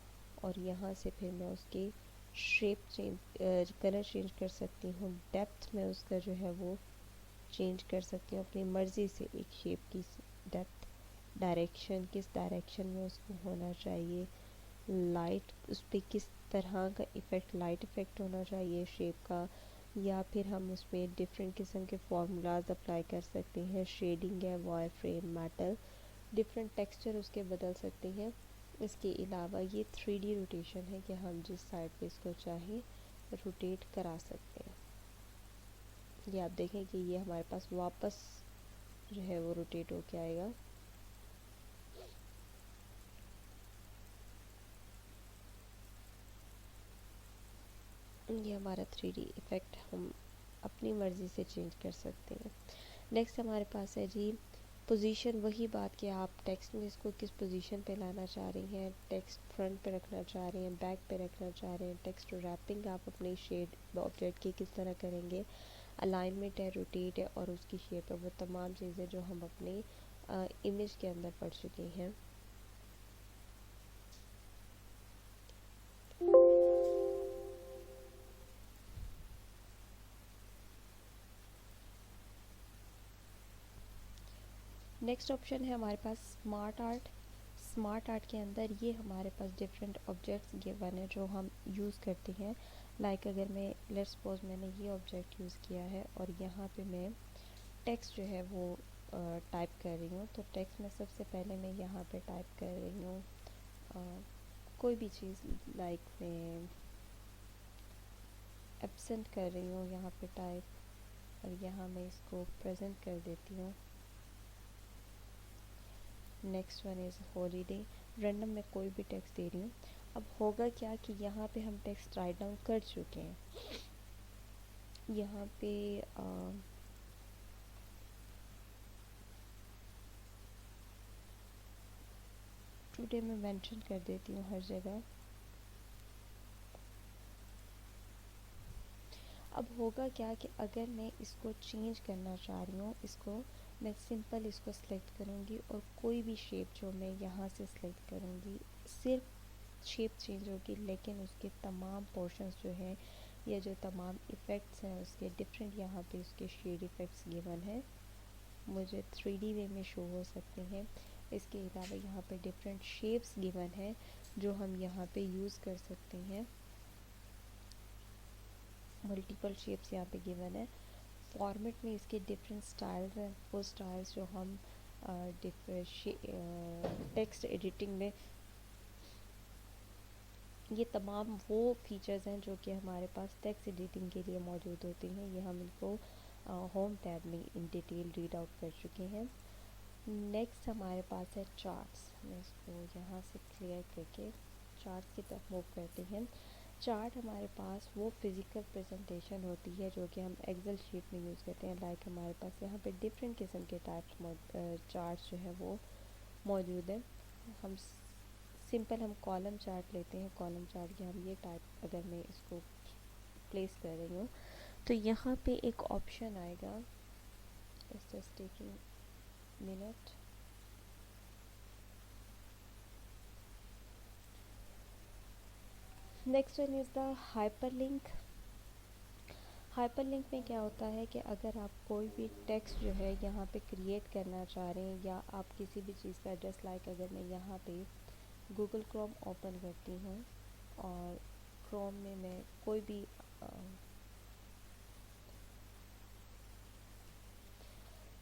और यहाँ से फिर मैं उसकी शेप चेंज, कलर चेंज कर सकती हूँ। डेप्थ में उसका जो है वो चेंज कर सकती हूँ अपनी मर्ज़ी से। एक शेप की डेप्थ, डायरेक्शन, किस डायरेक्शन में उसको होना चाहिए, लाइट उस पर किस तरह का इफ़ेक्ट, लाइट इफ़ेक्ट होना चाहिए शेप का, या फिर हम उस पर डिफरेंट किस्म के फार्मूलाज अप्लाई कर सकते हैं। शेडिंग है, wire frame, metal, different texture उसके बदल सकते हैं। इसके अलावा ये 3D रोटेशन है कि हम जिस साइड पे इसको चाहें रोटेट करा सकते हैं। ये आप देखें कि ये हमारे पास वापस जो है वो रोटेट होके आएगा। ये हमारा 3D इफ़ेक्ट हम अपनी मर्ज़ी से चेंज कर सकते हैं। नेक्स्ट हमारे पास है जी पोजीशन। वही बात कि आप टेक्स्ट में इसको किस पोजीशन पे लाना चाह रही हैं। टेक्स्ट फ्रंट पे रखना चाह रही हैं, बैक पे रखना चाह रहे हैं। टेक्स्ट रैपिंग आप अपनी शेड ऑब्जेक्ट की किस तरह करेंगे। अलाइनमेंट है, रोटेट है और उसकी शेप है, वो तमाम चीज़ें जो हम अपने इमेज के अंदर पढ़ चुके हैं। नेक्स्ट ऑप्शन है हमारे पास स्मार्ट आर्ट। स्मार्ट आर्ट के अंदर ये हमारे पास डिफरेंट ऑब्जेक्ट्स गिवन है जो हम यूज़ करते हैं। लाइक अगर मैं लेट्स सपोज मैंने ये ऑब्जेक्ट यूज़ किया है और यहाँ पे मैं टेक्स्ट जो है वो टाइप कर रही हूँ। तो टेक्स्ट में सबसे पहले मैं यहाँ पे टाइप कर रही हूँ कोई भी चीज़, लाइक मैं एब्सेंट कर रही हूँ यहाँ पे टाइप, और यहाँ मैं इसको प्रेजेंट कर देती हूँ। Next one is holiday. Random में कोई भी टेक्स्ट दे रही हूँ। अब होगा क्या कि यहाँ पे हम टेक्स्ट राइट डाउन कर चुके हैं। यहाँ पे टुडे मैं मेंशन कर देती हूँ हर जगह। अब होगा क्या कि अगर मैं इसको चेंज करना चाह रही हूँ, इसको मैं सिंपल इसको सिलेक्ट करूँगी और कोई भी शेप जो मैं यहाँ से सिलेक्ट करूँगी, सिर्फ शेप चेंज होगी, लेकिन उसके तमाम पोर्शंस जो हैं या जो तमाम इफ़ेक्ट्स हैं उसके डिफरेंट यहाँ पे उसके शेड इफ़ेक्ट्स गिवन है, मुझे 3D वे में शो हो सकते हैं। इसके अलावा यहाँ पे डिफरेंट शेप्स गिवन है जो हम यहाँ पे यूज़ कर सकते हैं। मल्टीपल शेप्स यहाँ पे गिवन है। फॉर्मेट में इसके डिफरेंट स्टाइल्स हैं, वो स्टाइल्स जो हम टेक्स्ट एडिटिंग में, ये तमाम वो फीचर्स हैं जो कि हमारे पास टेक्स्ट एडिटिंग के लिए मौजूद होते हैं। ये हम इनको होम टैब में इन डिटेल रीड आउट कर चुके हैं। नेक्स्ट हमारे पास है चार्ट्स। मैं इसको यहाँ से क्लियर करके चार्ट्स की तरफ मूव करते हैं। चार्ट हमारे पास वो फिज़िकल प्रेजेंटेशन होती है जो कि हम एक्सेल शीट में यूज़ करते हैं। लाइक हमारे पास यहाँ पे डिफरेंट किस्म के टाइप्स चार्ट्स जो है वो मौजूद है। हम सिंपल हम कॉलम चार्ट लेते हैं। कॉलम चार्ट के हम ये टाइप अगर मैं इसको प्लेस कर रही हूँ तो यहाँ पे एक ऑप्शन आएगा, it's just taking minute. Next one is the hyperlink. Hyperlink में क्या होता है कि अगर आप कोई भी टेक्स्ट जो है यहाँ पे क्रिएट करना चाह रहे हैं या आप किसी भी चीज़ का एड्रेस, लाइक अगर मैं यहाँ पे गूगल क्रोम ओपन करती हूँ और क्रोम में मैं कोई भी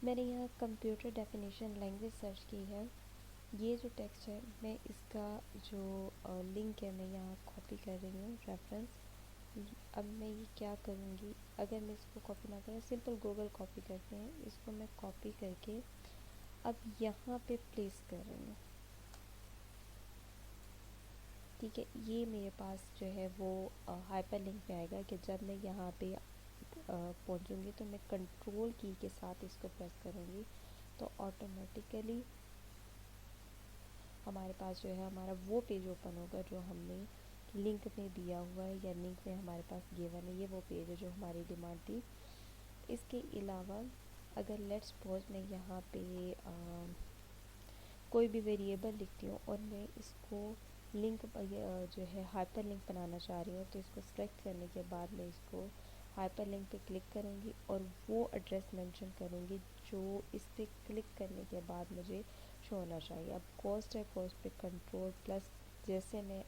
मैंने यहाँ कंप्यूटर डेफिनेशन लैंग्वेज सर्च की है। ये जो टेक्स्ट है मैं इसका जो लिंक है मैं यहाँ कॉपी कर रही हूँ रेफरेंस। अब मैं ये क्या करूँगी, अगर मैं इसको कॉपी ना करूँ, सिंपल गूगल कॉपी करते हैं, इसको मैं कॉपी करके अब यहाँ पे प्लेस कर रही हूँ। ठीक है, ये मेरे पास जो है वो हाइपर लिंक पे आएगा कि जब मैं यहाँ पे पहुँचूँगी तो मैं कंट्रोल की के साथ इसको प्रेस करूँगी तो ऑटोमेटिकली हमारे पास जो है हमारा वो पेज ओपन होगा जो हमने लिंक में दिया हुआ है या लिंक में हमारे पास गिवन है। ये वो पेज है जो हमारी डिमांड थी। इसके अलावा अगर लेट्स सपोज मैं यहाँ पे कोई भी वेरिएबल लिखती हूँ और मैं इसको लिंक जो है हाइपर लिंक बनाना चाह रही हूँ तो इसको सेलेक्ट करने के बाद मैं इसको हाइपर लिंक पे क्लिक करूँगी और वो एड्रेस मेंशन करूँगी जो इस पर क्लिक करने के बाद मुझे शो होना चाहिए। अब कॉस्ट है, कॉस्ट पे कंट्रोल प्लस जैसे मैं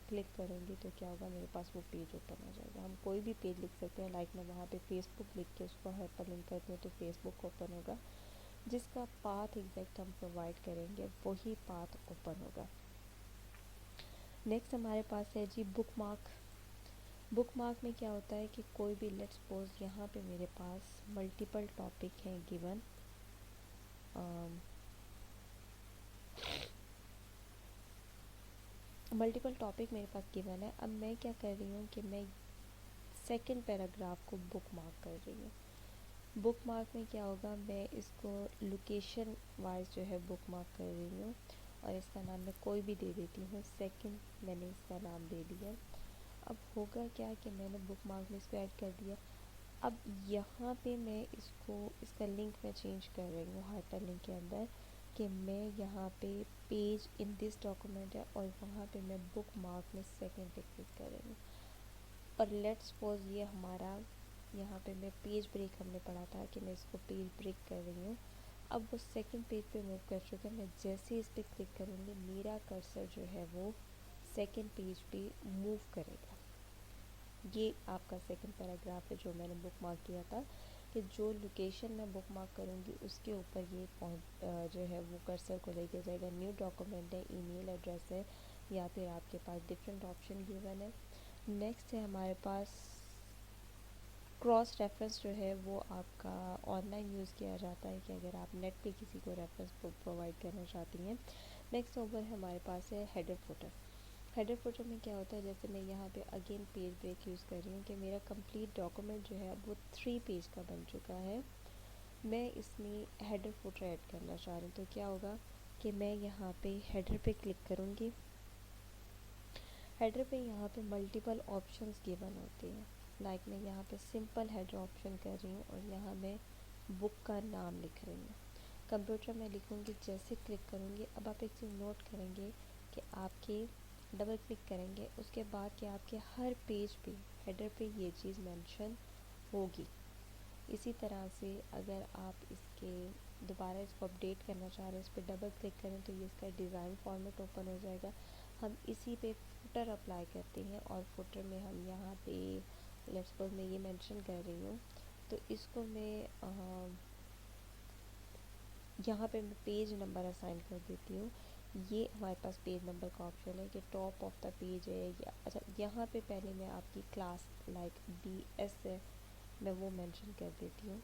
क्लिक करूँगी तो क्या होगा, मेरे पास वो पेज ओपन हो जाएगा। हम कोई भी पेज लिख सकते हैं, लाइक मैं वहाँ पे फेसबुक लिख के उसको हाइपर लिंक करती हूँ तो फेसबुक ओपन होगा। जिसका पाथ एग्जैक्ट हम प्रोवाइड करेंगे वही पाथ ओपन होगा। नेक्स्ट हमारे पास है जी बुक मार्क। बुक मार्क में क्या होता है कि कोई भी लेट्स सपोज यहाँ पे मेरे पास मल्टीपल टॉपिक हैं गिवन, मल्टीपल टॉपिक मेरे पास गिवन है। अब मैं क्या कर रही हूँ कि मैं सेकंड पैराग्राफ को बुक मार्क कर रही हूँ। बुक मार्क में क्या होगा, मैं इसको लोकेशन वाइज जो है बुक मार्क कर रही हूँ और इसका नाम मैं कोई भी दे देती हूँ। सेकंड मैंने इसका नाम दे दिया। अब होगा क्या कि मैंने बुक मार्क में इसको ऐड कर दिया। अब यहाँ पे मैं इसको इसका लिंक मैं चेंज कर रही हूँ हाइपर लिंक के अंदर कि मैं यहाँ पे पेज इन दिस डॉक्यूमेंट है और वहाँ पे मैं बुक मार्क में सेकंड पे क्लिक कर रही हूँ। और लेट्स सपोज ये हमारा यहाँ पे मैं पेज ब्रेक हमने पढ़ा था कि मैं इसको पेज ब्रेक कर रही हूँ। अब वो सेकंड पेज पे मूव कर चुका है। मैं जैसे ही इस पर क्लिक करूँगी मेरा कर्सर जो है वो सेकंड पेज पे मूव करेगा। ये आपका सेकंड पैराग्राफ है जो मैंने बुक मार्क किया था कि जो लोकेशन मैं बुक मार्क करूँगी उसके ऊपर ये जो है वो कर्सर को लेके जाएगा। न्यू डॉक्यूमेंट है, ईमेल एड्रेस है या फिर आपके पास डिफरेंट ऑप्शन गिवन है। नेक्स्ट है हमारे पास क्रॉस रेफरेंस जो है वो आपका ऑनलाइन यूज़ किया जाता है कि अगर आप नेट पे किसी को रेफरेंस प्रोवाइड करना चाहती हैं। नेक्स्ट ओवर हमारे पास है हेडर फुटर। हेडर फुटर में क्या होता है, जैसे मैं यहाँ पे अगेन पेज ब्रेक यूज़ कर रही हूँ कि मेरा कंप्लीट डॉक्यूमेंट जो है अब वो 3 पेज का बन चुका है। मैं इसमें हेडर फुटर ऐड करना चाह रही हूँ तो क्या होगा कि मैं यहाँ पे हेडर पे क्लिक करूँगी। हेडर पे यहाँ पे मल्टीपल ऑप्शंस गिवन होते हैं। लाइक मैं यहाँ पे सिंपल हेडर ऑप्शन कर रही हूँ और यहाँ मैं बुक का नाम लिख रही हूँ। कंप्यूटर में लिखूँगी, जैसे क्लिक करूँगी। अब आप एक चीज़ नोट करेंगे कि आपके डबल क्लिक करेंगे उसके बाद कि आपके हर पेज पे हेडर पे ये चीज़ मेंशन होगी। इसी तरह से अगर आप इसके दोबारा इसको अपडेट करना चाह रहे हैं, इस पर डबल क्लिक करें तो ये इसका डिज़ाइन फॉर्मेट ओपन हो जाएगा। हम इसी पे फुटर अप्लाई करते हैं और फुटर में हम यहाँ पे लेट्स सपोज मैं ये मेंशन कर रही हूँ तो इसको मैं यहाँ पे मैं पेज नंबर असाइन कर देती हूँ। ये हमारे पास पेज नंबर का ऑप्शन है कि टॉप ऑफ द पेज है या अच्छा यहाँ पे पहले मैं आपकी क्लास लाइक BS है मैं वो मेंशन कर देती हूँ।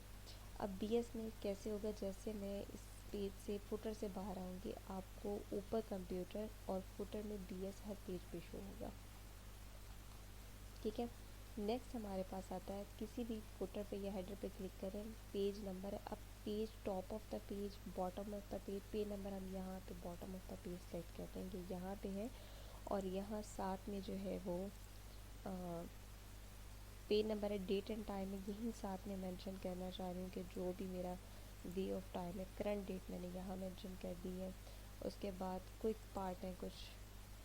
अब BS में कैसे होगा, जैसे मैं इस पेज से फुटर से बाहर आऊँगी आपको ऊपर कंप्यूटर और फुटर में BS हर पेज पे शो होगा। ठीक है। नेक्स्ट हमारे पास आता है किसी भी फुटर पे या हेडर पे क्लिक करें, पेज नंबर है। अब page, top of the page, bottom of the page, page number हम यहाँ पे bottom of the page select करते हैं कि यहाँ पे है, और यहाँ साथ में जो है वो पेज नंबर है, डेट एंड टाइम है, यही साथ में मेंशन करना चाह रही हूँ कि जो भी मेरा वे ऑफ टाइम है, करंट डेट मैंने यहाँ मेंशन कर दी है। उसके बाद क्विक पार्ट है कुछ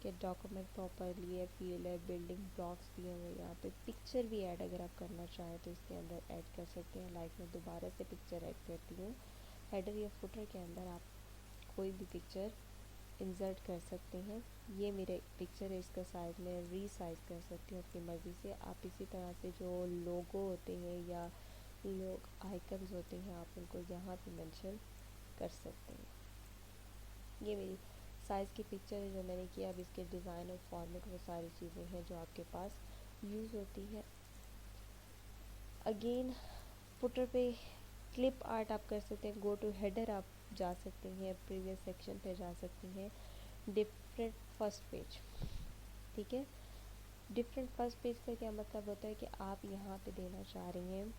कि डॉक्यूमेंट प्रॉपरली है, फील्ड है, बिल्डिंग ब्लॉक्स दिए हुए हैं। यहाँ पे पिक्चर भी ऐड अगर आप करना चाहें तो इसके अंदर ऐड कर सकते हैं। लाइक मैं दोबारा से पिक्चर ऐड करती हूँ। हेडर या फुटर के अंदर आप कोई भी पिक्चर इंसर्ट कर सकते हैं। ये मेरे पिक्चर है, इसका साइज़ मैं रीसाइज कर सकती हूँ अपनी मर्ज़ी से। आप इसी तरह से जो लोगो होते हैं या लोग आइकन्स होते हैं, आप उनको यहाँ पे मेंशन कर सकते हैं। ये मेरी साइज़ की पिक्चर है जो मैंने किया। अब इसके डिज़ाइन और फॉर्मेट वो सारी चीज़ें हैं जो आपके पास यूज़ होती हैं। अगेन फुटर पे क्लिप आर्ट आप कर सकते हैं। गो टू हेडर आप जा सकते हैं, प्रीवियस सेक्शन पे जा सकते हैं। डिफरेंट फर्स्ट पेज, ठीक है। डिफरेंट फर्स्ट पेज का क्या मतलब होता है कि आप यहाँ पे देना चाह रही हैं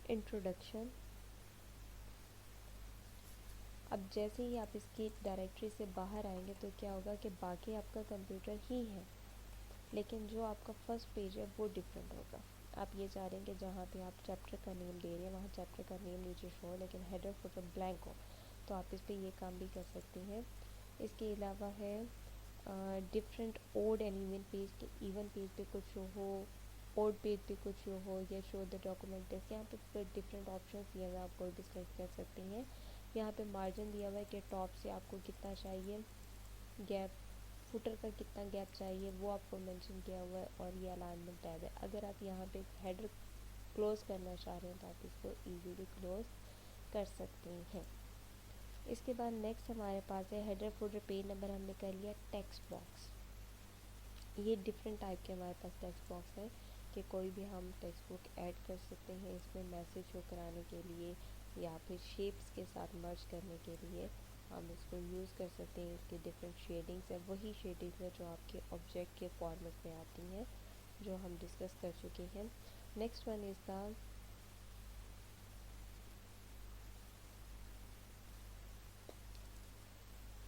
इंट्रोडक्शन। अब जैसे ही आप इसकी डायरेक्टरी से बाहर आएंगे तो क्या होगा कि बाकी आपका कंप्यूटर ही है, लेकिन जो आपका फर्स्ट पेज है वो डिफरेंट होगा। आप ये चाह रहे हैं कि जहाँ पे आप चैप्टर का नेम दे रहे हैं वहाँ चैप्टर का नेम नीचे शो हो, लेकिन हेडर फुटर ब्लैंक हो, तो आप इस पर ये काम भी कर सकते हैं। इसके अलावा है different odd and even page के, इवन पेज पे कुछ शो हो, ओड पेज पे कुछ शो हो, या शो द डॉक्यूमेंट टेक्स्ट। यहाँ पे डिफरेंट ऑप्शन दिए हुए हैं, आप कोई भी सेलेक्ट कर सकते हैं। यहाँ पे मार्जिन दिया हुआ है कि टॉप से आपको कितना चाहिए, गैप फुटर का कितना गैप चाहिए वो आपको मेंशन किया हुआ है, और ये अलाइनमेंट टैब है। अगर आप यहाँ पे हेडर क्लोज करना चाह रहे हैं तो आप इसको इजीली क्लोज कर सकते हैं। इसके बाद नेक्स्ट हमारे पास है हेडर फुटर पेज नंबर हमने कर लिया। टेक्स्ट बॉक्स, ये डिफरेंट टाइप के हमारे पास टेक्स्ट बॉक्स है कि कोई भी हम टेक्स्ट बुक ऐड कर सकते हैं इसमें मैसेज शो कराने के लिए या फिर शेप्स के साथ मर्ज करने के लिए हम इसको यूज़ कर सकते हैं। इसके डिफरेंट शेडिंग्स है, वही शेडिंग्स है जो आपके ऑब्जेक्ट के फॉर्मेट में आती हैं जो हम डिस्कस कर चुके हैं। नेक्स्ट वन इज़ द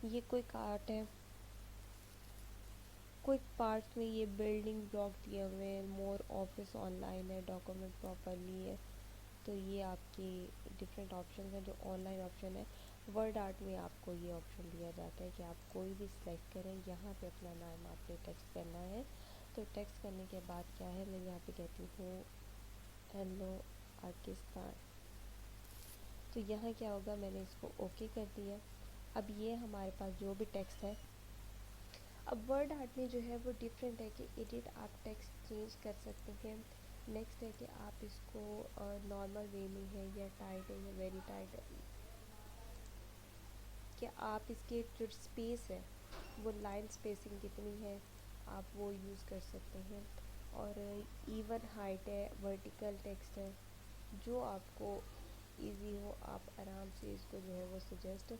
ये क्विक आर्ट है। क्विक पार्ट्स में ये बिल्डिंग ब्लॉक दिए हुए हैं, मोर ऑफिस ऑनलाइन है, डॉक्यूमेंट प्रॉपरली है। तो ये आपकी डिफरेंट ऑप्शन हैं जो ऑनलाइन ऑप्शन है। वर्ड आर्ट में आपको ये ऑप्शन दिया जाता है कि आप कोई भी सिलेक्ट करें, यहाँ पे अपना नाम आपने टेक्स्ट करना है। तो टेक्स्ट करने के बाद क्या है, मैं यहाँ पे कहती हूँ हेलो पाकिस्तान। तो यहाँ क्या होगा, मैंने इसको ओके कर दिया। अब ये हमारे पास जो भी टेक्स्ट है, अब वर्ड आर्ट में जो है वो डिफरेंट है कि एडिट आप टेक्स्ट चेंज कर सकते हैं। नेक्स्ट है कि आप इसको नॉर्मल वे में है या टाइट है या वेरी टाइट है, कि आप इसके जो स्पेस है वो लाइन स्पेसिंग कितनी है आप वो यूज़ कर सकते हैं। और इवन हाइट है, वर्टिकल टेक्स्ट है, जो आपको इजी हो आप आराम से इसको जो है वो सजेस्ट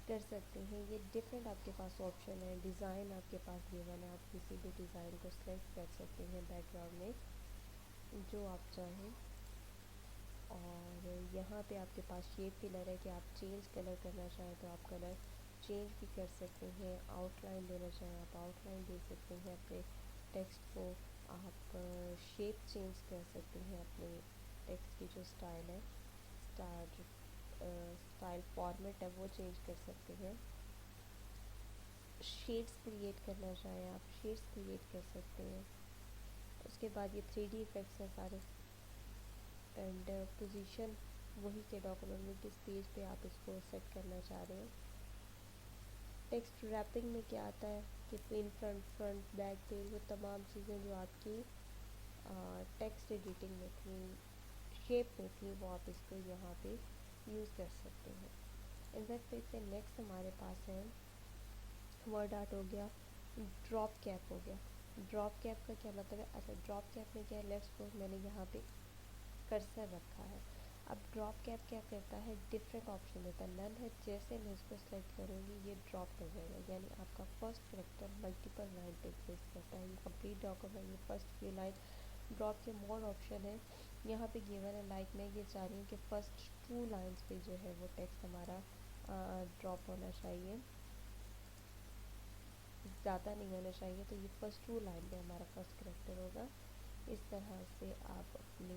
कर सकते हैं। ये डिफरेंट आपके पास ऑप्शन है। डिज़ाइन आपके पास गिवन है, आप किसी भी डिज़ाइन को सेलेक्ट कर सकते हैं बैकग्राउंड में जो आप चाहें। और यहाँ पे आपके पास शेप फिलर है कि आप चेंज कलर करना चाहें तो आप कलर चेंज भी कर सकते हैं। आउटलाइन देना चाहें आप आउटलाइन दे सकते हैं अपने टेक्स्ट को। आप शेप चेंज कर सकते हैं अपने टेक्स्ट की जो स्टाइल है, स्टाइल फॉर्मेट है वो चेंज कर सकते हैं। शेड्स क्रिएट करना चाहें आप शेड्स क्रिएट कर सकते हैं। उसके बाद ये 3D इफ़ेक्ट्स हैं सारे, एंड पोजीशन वही के डॉक्यूमेंट में किस पेज पे आप इसको सेट करना चाह रहे हैं। टेक्स्ट रैपिंग में क्या आता है कि in front front back page, वो तमाम चीज़ें जो आपकी टेक्स्ट एडिटिंग में थी, शेप में थी, वो आप इसको यहाँ पे यूज़ कर सकते हैं। इंसर्ट पेज पे नेक्स्ट हमारे पास है वर्ड आर्ट हो गया, ड्रॉप कैप हो गया। ड्रॉप कैप का क्या मतलब है, अच्छा ड्रॉप कैप में क्या है, लेट्स सपोज मैंने यहाँ पे कर्सर रखा है। अब ड्रॉप कैप क्या करता है, डिफरेंट ऑप्शन देता है, नल है, जैसे मैं इसको सेलेक्ट करूँगी ये ड्रॉप हो जाएगा, यानी आपका फर्स्ट करेक्टर मल्टीपल लाइन पे एग्जिस्ट करता है। ये कंप्लीट डॉक्यूमेंट ये फर्स्ट फ्यू लाइन। ड्रॉप के मोर ऑप्शन है, यहाँ पे गिवन है, लाइक मैं ये चाह रही हूँ कि फर्स्ट 2 लाइन्स पे जो है वो टेक्स्ट हमारा ड्रॉप होना चाहिए, ज़्यादा नहीं होना चाहिए, तो ये फर्स्ट 2 लाइन पे हमारा फर्स्ट करेक्टर होगा। इस तरह से आप अपनी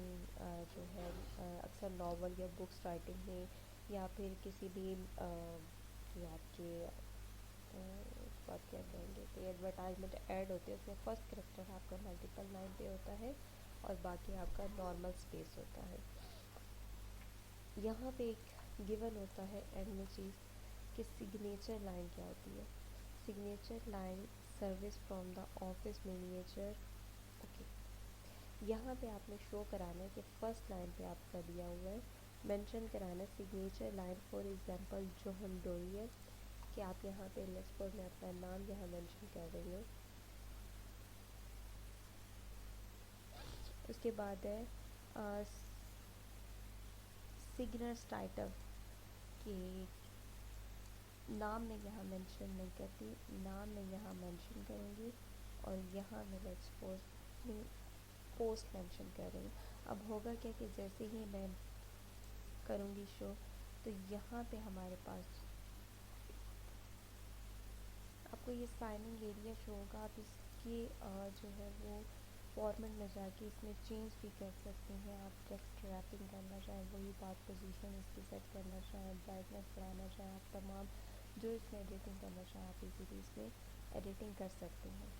जो है अक्सर नावल या बुक्स राइटिंग में या फिर किसी भी जो आपके उसके बाद क्या कहेंगे कि एडवर्टाइजमेंट ऐड होते हैं, उसमें फर्स्ट करेक्टर आपका मल्टीपल लाइन पे होता है और बाकी आपका नॉर्मल स्पेस होता है। यहाँ पे एक गिवन होता है एंड में चीज़ कि सिग्नेचर लाइन क्या होती है। Signature line service from the office miniature. Okay, यहाँ पे आपने शो कराना है कि फर्स्ट लाइन पे आपका दिया हुआ है, मेंशन कराना है signature line, for example John Dorier, कि आप यहाँ पे लेट्स सपोज मैं अपना नाम यहाँ मेंशन कर रही हूँ। उसके बाद है सिग्नर्स टाइटल, कि नाम मैं यहाँ मेंशन नहीं करती, नाम मैं यहाँ मेंशन करूँगी और यहाँ मैं लेट्स सपोज अपनी पोस्ट मेंशन कर रही हूँ। अब होगा क्या कि जैसे ही मैं करूँगी शो, तो यहाँ पे हमारे पास आपको ये साइनिंग एरिया शो होगा। आप इसके जो है वो फॉर्मेट में जाके इसमें चेंज भी कर सकते हैं। आप टेक्स्ट रैपिंग करना चाहें, वही बात पोजीशन इसकी सेट करना चाहें, ब्राइटनेस बढ़ाना चाहें, आप तमाम जो इसमें एडिटिंग करना चाहें आप इजीली इसमें एडिटिंग कर सकते हैं।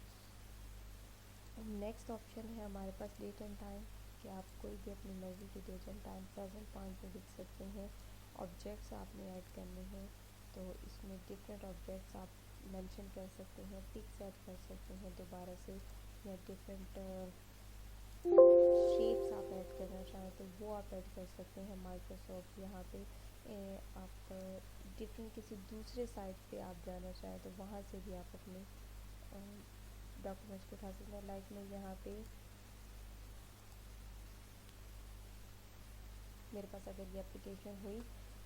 नेक्स्ट ऑप्शन है हमारे पास डेट एंड टाइम, कि आप कोई भी अपनी मर्ज़ी की date and time present point पे लिख सकते हैं। ऑब्जेक्ट्स आपने ऐड करने हैं, तो इसमें डिफरेंट ऑब्जेक्ट्स आप मेंशन कर सकते हैं, पिक्स ऐड कर सकते हैं दोबारा से, या डिफरेंट शेप्स आप ऐड करना चाहें तो वो आप ऐड कर सकते हैं। माइक्रोसॉफ्ट यहाँ पे आप डिफरेंट किसी दूसरे साइट पे आप जाना चाहें तो वहाँ से भी आप अपने डॉक्यूमेंट्स को उठा सकते हैं। लाइक मैं यहाँ पे मेरे पास अगर ये एप्लीकेशन हुई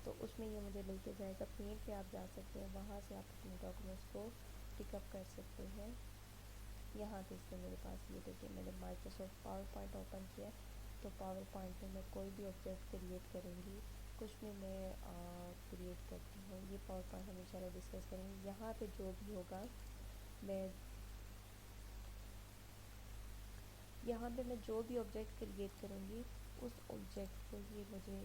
तो उसमें ये मुझे लेके जाएगा, पेंट पे आप जा सकते हैं, वहाँ से आप अपने डॉक्यूमेंट्स को पिकअप कर सकते हैं। यहाँ पे इससे मेरे पास ये देखिए मैंने माइक्रोसॉफ्ट पावर पॉइंट ओपन किया, तो पावर पॉइंट में मैं कोई भी ऑब्जेक्ट क्रिएट करूँगी, कुछ भी मैं क्रिएट करती हूँ, ये पावर पॉइंट हम इंशाल्लाह डिस्कस करेंगे। यहाँ पे जो भी होगा मैं यहाँ पे मैं जो भी ऑब्जेक्ट क्रिएट करूँगी उस ऑब्जेक्ट को ये मुझे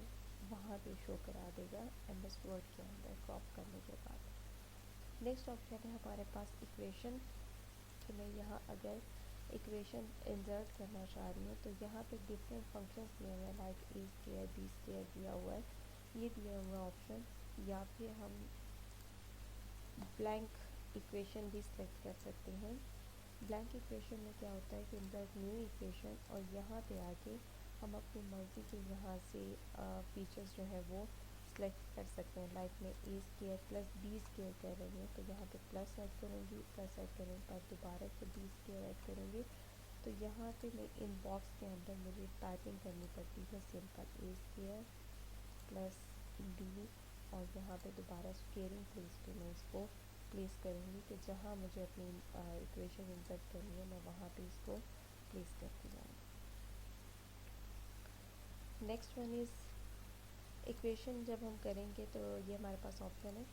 वहाँ पे शो करा देगा एमएस वर्ड के अंदर क्रॉप करने के बाद। नेक्स्ट ऑप्शन है हमारे पास इक्वेशन, कि मैं यहाँ अगर इक्वेशन इंसर्ट करना चाह रही हूँ तो यहाँ पे डिफरेंट फंक्शंस दिए हुए हैं, like A square B square दिया हुआ है, ये दिया हुआ ऑप्शन, या फिर हम ब्लैंक इक्वेशन भी सिलेक्ट कर सकते हैं। ब्लैंक इक्वेशन में क्या होता है कि इंसर्ट न्यू इक्वेशन, और यहाँ पे आके हम अपनी मर्ज़ी के यहाँ से फीचर्स जो है वो सिलेक्ट कर सकते हैं। लाइक मैं ए स्क्वायर प्लस बी स्क्वायर कर रही हूँ तो यहाँ पे प्लस ऐड करूँगी, प्लस ऐड करने के बाद दोबारा से बी स्क्वायर ऐड करूँगी, तो यहाँ पे मैं इन बॉक्स के अंदर मुझे टाइपिंग करनी पड़ती है सिंपल ए स्क्वायर प्लस बी, और यहाँ पे दोबारा स्क्वेयरिंग प्लेस पे मैं इसको प्लेस करूँगी कि जहाँ मुझे अपनी इक्वेशन इंसर्ट करनी है मैं वहाँ पे इसको प्लेस करती जाऊँगी। Next one is equation. जब हम करेंगे तो ये हमारे पास ऑप्शन है,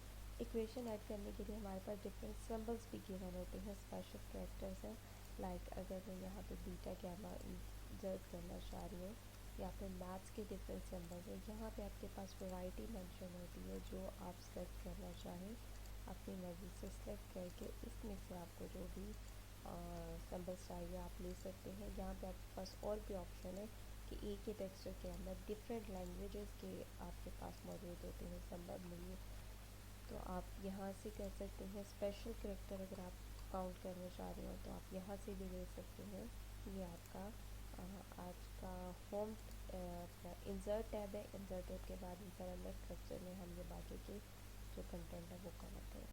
इक्वेशन ऐड करने के लिए हमारे पास डिफरेंट सिंबल्स भी गिवन होते हैं, स्पेशल कैरेक्टर्स हैं। लाइक अगर मैं यहाँ पे बीटा गैमा इंसर्ट करना चाह रही हूँ, या फिर मैथ्स के डिफरेंट सिंबल्स हैं, यहाँ पे आपके पास वैरायटी मेंशन होती है, जो आप सेलेक्ट करना चाहें अपनी मर्ज़ी से सेलेक्ट करके इसमें से आपको जो भी सिंबल्स चाहिए आप ले सकते हैं। यहाँ पे आपके पास और भी ऑप्शन है कि एक ही टेक्सचर के अंदर डिफरेंट लैंग्वेजेस के आपके पास मौजूद होते हैं संदर्भ में, तो आप यहाँ से कर सकते हैं। स्पेशल कैरेक्टर अगर आप काउंट करना चाह रहे हो तो आप यहाँ से भी ले सकते हैं। ये आपका आज का होम इंसर्ट टैब है। इंसर्ट टैब के बाद इंसर्ट अंडर स्ट्रक्चर में हम ये बाकी के जो कंटेंट है वो कवर करें।